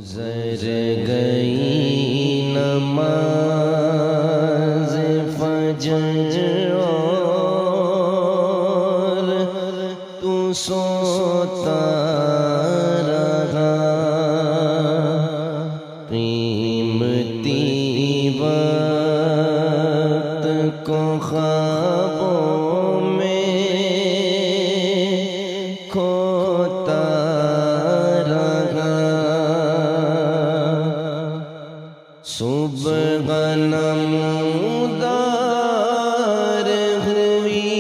گزر گئی نماز فجر اور تو سوتا رہا، قیمتی وقت کو خوابوں میں کھوتا صبح نمودار ہوئی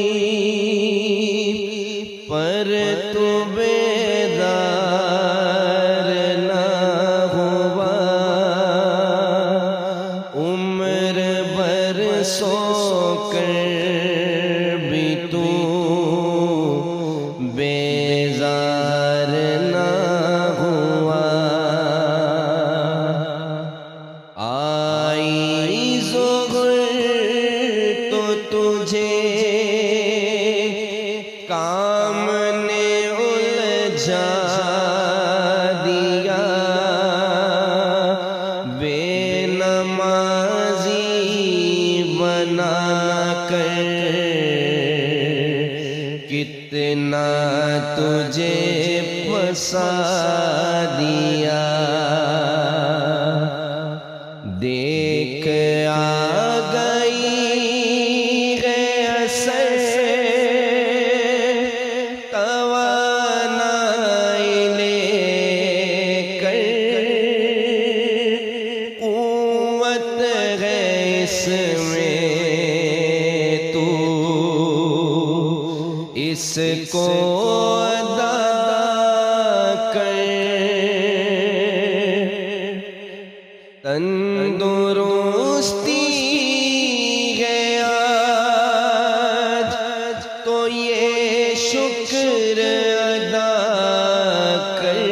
پر تو بیدار نہ ہوا، عمر بھر سو کر بھی تو بیزار نہ ہوا۔ آئی ظہر تو تجھے کام نے الجھا دیا، بے نمازی بنا کر کتنا تجھے پھنسا دیا۔ دیکھ آ گئی ہے اثر توانائی لے کر، قوت ہے اس میں تو اس کو ادا کر۔ تندرستی ہے آج تو یہ شکر ادا کر،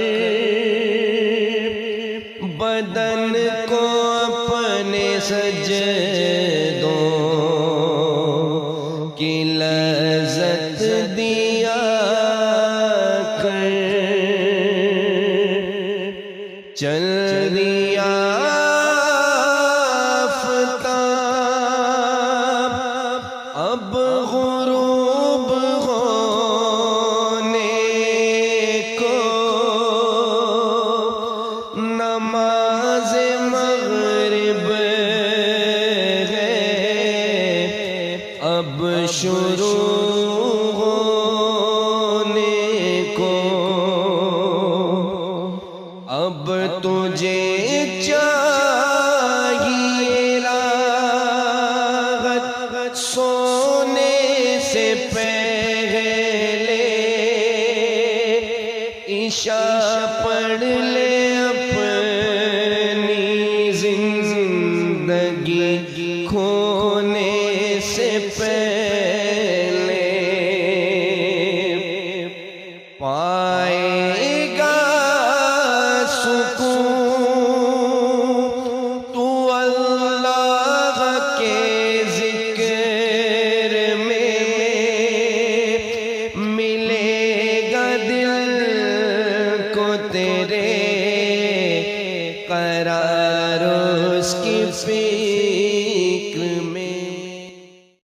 بدن کو اپنے سجدوں کی لذت دیا کر۔ چل دیا اب غروب ہونے کو، نماز مغرب ہے اب شروع ہونے کو۔ اب تجھے چاہیے راحت، سونے سے پہلے عشاء پڑھ لے، اپنی زندگی کھونے سے پہلے